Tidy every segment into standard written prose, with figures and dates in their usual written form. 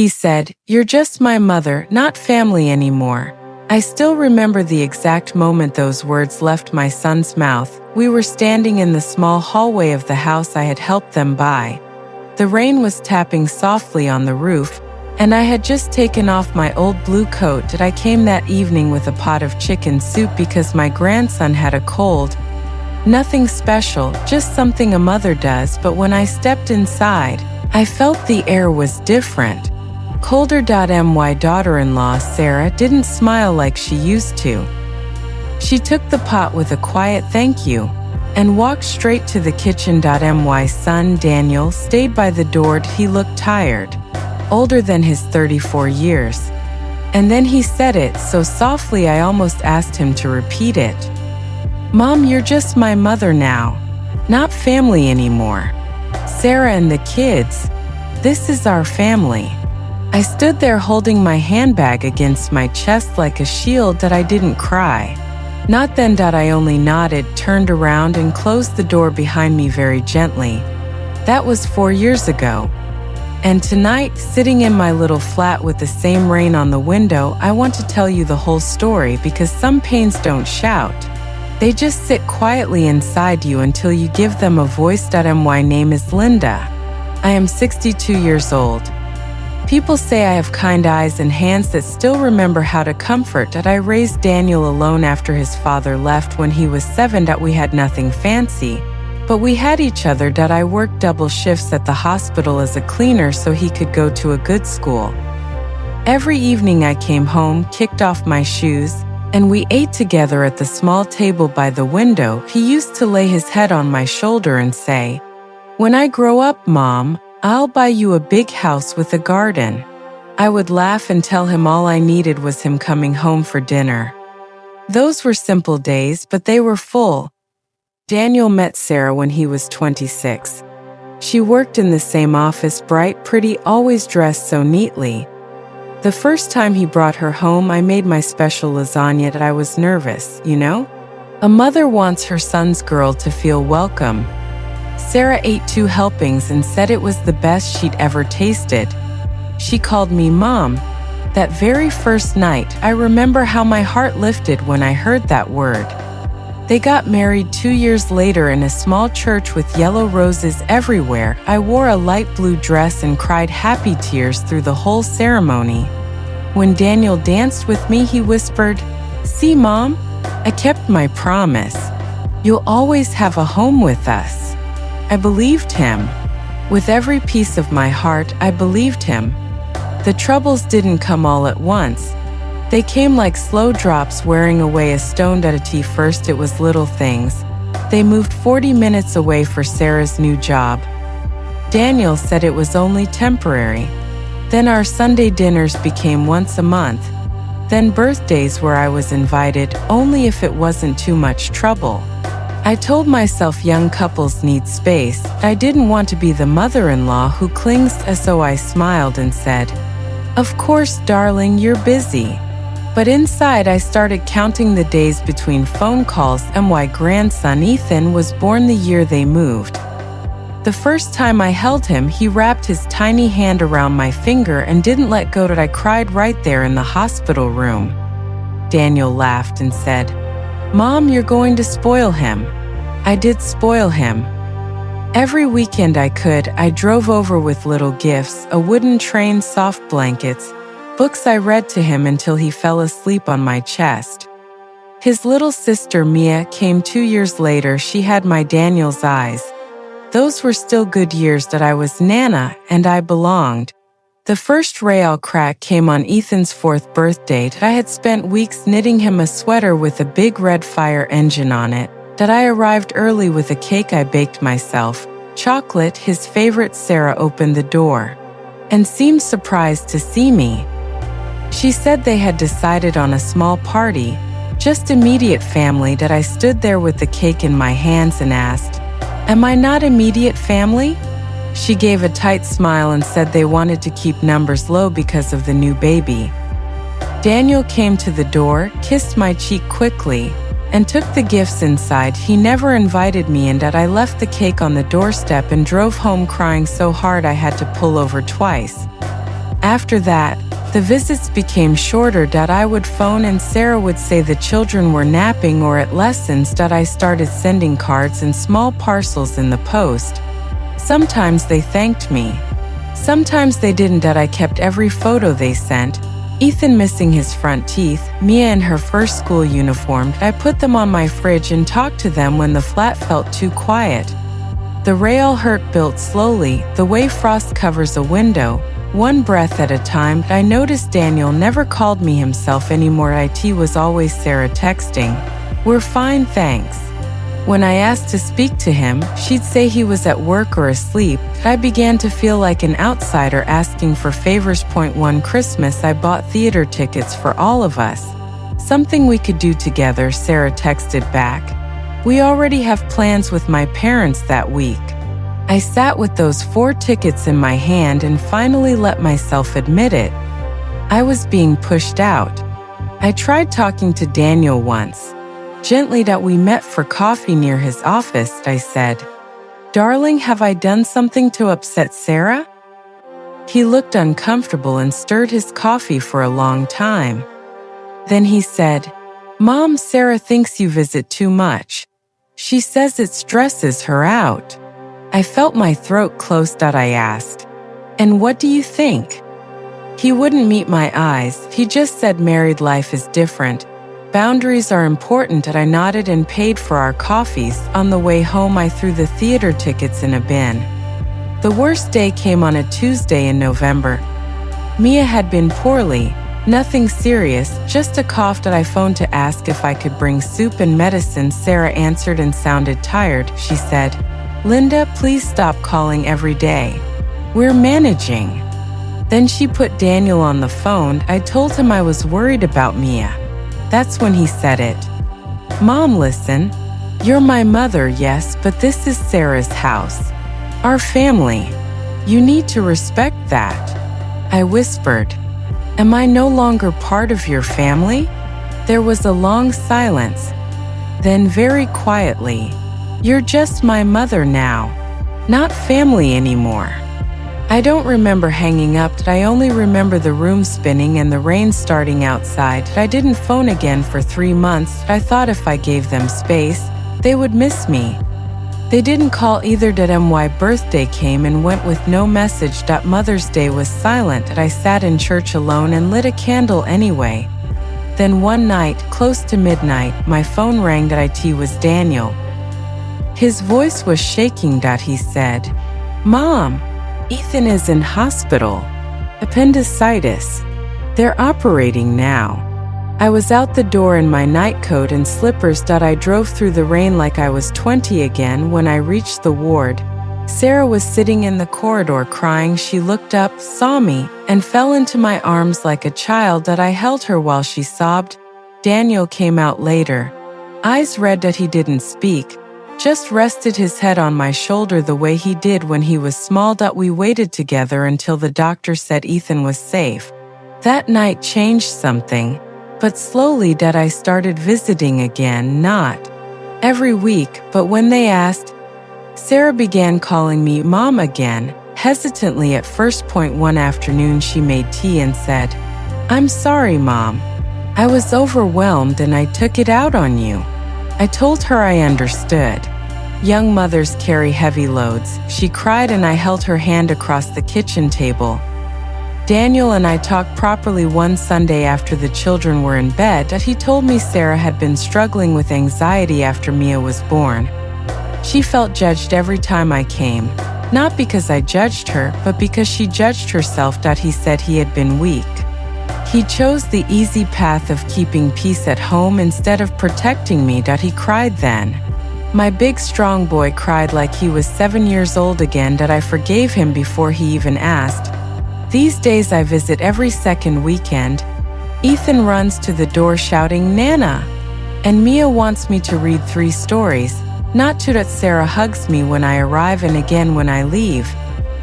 He said, "You're just my mother, not family anymore." I still remember the exact moment those words left my son's mouth. We were standing in the small hallway of the house I had helped them buy. The rain was tapping softly on the roof, and I had just taken off my old blue coat. I came that evening with a pot of chicken soup because my grandson had a cold. Nothing special, just something a mother does, but when I stepped inside, I felt the air was different. Colder. My daughter-in-law, Sarah, didn't smile like she used to. She took the pot with a quiet thank you and walked straight to the kitchen. My son, Daniel, stayed by the door. He looked tired, older than his 34 years. And then he said it so softly I almost asked him to repeat it. "Mom, you're just my mother now, not family anymore. Sarah and the kids, this is our family." I stood there holding my handbag against my chest like a shield. I didn't cry. Not then. I only nodded, turned around, and closed the door behind me very gently. That was 4 years ago. And tonight, sitting in my little flat with the same rain on the window, I want to tell you the whole story because some pains don't shout. They just sit quietly inside you until you give them a voice. My name is Linda. I am 62 years old. People say I have kind eyes and hands that still remember how to comfort. I raised Daniel alone after his father left when he was 7. We had nothing fancy, but we had each other. I worked double shifts at the hospital as a cleaner so he could go to a good school. Every evening I came home, kicked off my shoes, and we ate together at the small table by the window. He used to lay his head on my shoulder and say, "When I grow up, Mom, I'll buy you a big house with a garden." I would laugh and tell him all I needed was him coming home for dinner. Those were simple days, but they were full. Daniel met Sarah when he was 26. She worked in the same office, bright, pretty, always dressed so neatly. The first time he brought her home, I made my special lasagna. I was nervous, you know? A mother wants her son's girl to feel welcome. Sarah ate 2 helpings and said it was the best she'd ever tasted. She called me Mom. That very first night, I remember how my heart lifted when I heard that word. They got married 2 years later in a small church with yellow roses everywhere. I wore a light blue dress and cried happy tears through the whole ceremony. When Daniel danced with me, he whispered, "See, Mom, I kept my promise. You'll always have a home with us." I believed him. With every piece of my heart, I believed him. The troubles didn't come all at once. They came like slow drops wearing away a stone at a tea. First it was little things. They moved 40 minutes away for Sarah's new job. Daniel said it was only temporary. Then our Sunday dinners became once a month. Then birthdays where I was invited, only if it wasn't too much trouble. I told myself young couples need space. I didn't want to be the mother-in-law who clings, so I smiled and said, "Of course, darling, you're busy." But inside I started counting the days between phone calls. My grandson Ethan was born the year they moved. The first time I held him, he wrapped his tiny hand around my finger and didn't let go. I cried right there in the hospital room. Daniel laughed and said, "Mom, you're going to spoil him." I did spoil him. Every weekend I could, I drove over with little gifts, a wooden train, soft blankets, books I read to him until he fell asleep on my chest. His little sister Mia came 2 years later. She had my Daniel's eyes. Those were still good years. I was Nana, and I belonged. The first rail crack came on Ethan's 4th birthday. I had spent weeks knitting him a sweater with a big red fire engine on it. I arrived early with a cake I baked myself, chocolate, his favorite. Sarah opened the door and seemed surprised to see me. She said they had decided on a small party, just immediate family. I stood there with the cake in my hands and asked, "Am I not immediate family?" She gave a tight smile and said they wanted to keep numbers low because of the new baby. Daniel came to the door, kissed my cheek quickly, and took the gifts inside. He never invited me, and I left the cake on the doorstep and drove home crying so hard I had to pull over twice. After that, the visits became shorter. I would phone and Sarah would say the children were napping or at lessons. I started sending cards and small parcels in the post. Sometimes they thanked me. Sometimes they didn't. I kept every photo they sent. Ethan missing his front teeth, Mia in her first school uniform. I put them on my fridge and talked to them when the flat felt too quiet. The rail hurt built slowly, the way frost covers a window, one breath at a time. I noticed Daniel never called me himself anymore. It was always Sarah texting. "We're fine, thanks." When I asked to speak to him, she'd say he was at work or asleep. I began to feel like an outsider asking for favors. One Christmas, I bought theater tickets for all of us. "Something we could do together," Sarah texted back. "We already have plans with my parents that week." I sat with those 4 tickets in my hand and finally let myself admit it. I was being pushed out. I tried talking to Daniel once. Gently, we met for coffee near his office. I said, "Darling, have I done something to upset Sarah?" He looked uncomfortable and stirred his coffee for a long time. Then he said, "Mom, Sarah thinks you visit too much. She says it stresses her out." I felt my throat close. I asked, "And what do you think?" He wouldn't meet my eyes. He just said married life is different. Boundaries are important. I nodded and paid for our coffees. On the way home, I threw the theater tickets in a bin. The worst day came on a Tuesday in November. Mia had been poorly. Nothing serious, just a cough. I phoned to ask if I could bring soup and medicine. Sarah answered and sounded tired. She said, "Linda, please stop calling every day. We're managing." Then she put Daniel on the phone. I told him I was worried about Mia. That's when he said it. "Mom, listen. You're my mother, yes, but this is Sarah's house. Our family. You need to respect that." I whispered, "Am I no longer part of your family?" There was a long silence. Then very quietly, "You're just my mother now. Not family anymore." I don't remember hanging up. I only remember the room spinning and the rain starting outside. I didn't phone again for 3 months. I thought if I gave them space, they would miss me. They didn't call either. My birthday came and went with no message. Mother's Day was silent. I sat in church alone and lit a candle anyway. Then one night, close to midnight, my phone rang. It was Daniel. His voice was shaking. He said, "Mom, Ethan is in hospital. Appendicitis. They're operating now." I was out the door in my nightcoat and slippers. I drove through the rain like I was 20 again. When I reached the ward, Sarah was sitting in the corridor crying. She looked up, saw me, and fell into my arms like a child. I held her while she sobbed. Daniel came out later. Eyes red. He didn't speak. Just rested his head on my shoulder the way he did when he was small. We waited together until the doctor said Ethan was safe. That night changed something, but slowly I started visiting again, not every week, but when they asked. Sarah began calling me Mom again, hesitantly at first. One afternoon she made tea and said, "I'm sorry, Mom. I was overwhelmed and I took it out on you." I told her I understood. Young mothers carry heavy loads. She cried and I held her hand across the kitchen table. Daniel and I talked properly one Sunday after the children were in bed. He told me Sarah had been struggling with anxiety after Mia was born. She felt judged every time I came, not because I judged her, but because she judged herself. He said he had been weak. He chose the easy path of keeping peace at home instead of protecting me. He cried then. My big strong boy cried like he was 7 years old again. I forgave him before he even asked. These days I visit every second weekend. Ethan runs to the door shouting, "Nana!" And Mia wants me to read 3 stories, not to. Sarah hugs me when I arrive and again when I leave.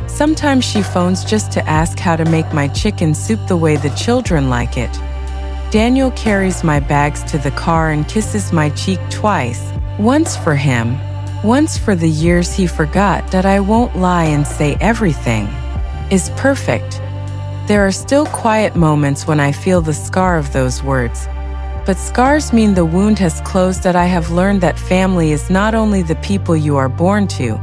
Sometimes she phones just to ask how to make my chicken soup the way the children like it. Daniel carries my bags to the car and kisses my cheek twice, once for him, once for the years he forgot. I won't lie and say everything is perfect. There are still quiet moments when I feel the scar of those words. But scars mean the wound has closed, that I have learned that family is not only the people you are born to.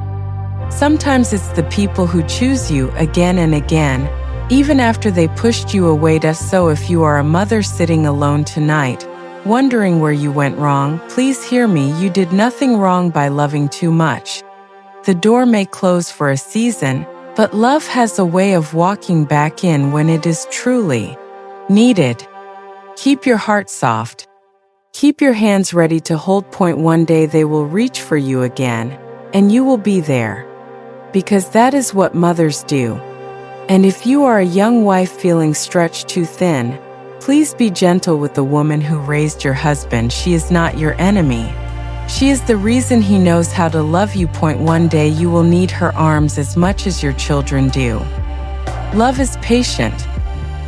Sometimes it's the people who choose you again and again, even after they pushed you away. So if you are a mother sitting alone tonight, wondering where you went wrong, please hear me. You did nothing wrong by loving too much. The door may close for a season, but love has a way of walking back in when it is truly needed. Keep your heart soft. Keep your hands ready to hold. One day they will reach for you again, and you will be there. Because that is what mothers do. And if you are a young wife feeling stretched too thin, please be gentle with the woman who raised your husband. She is not your enemy. She is the reason he knows how to love you. One day you will need her arms as much as your children do. Love is patient.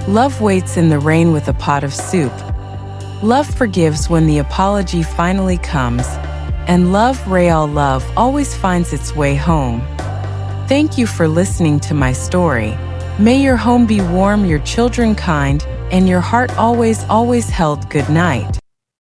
Love waits in the rain with a pot of soup. Love forgives when the apology finally comes. And real love always finds its way home. Thank you for listening to my story. May your home be warm, your children kind, and your heart always held. Good night.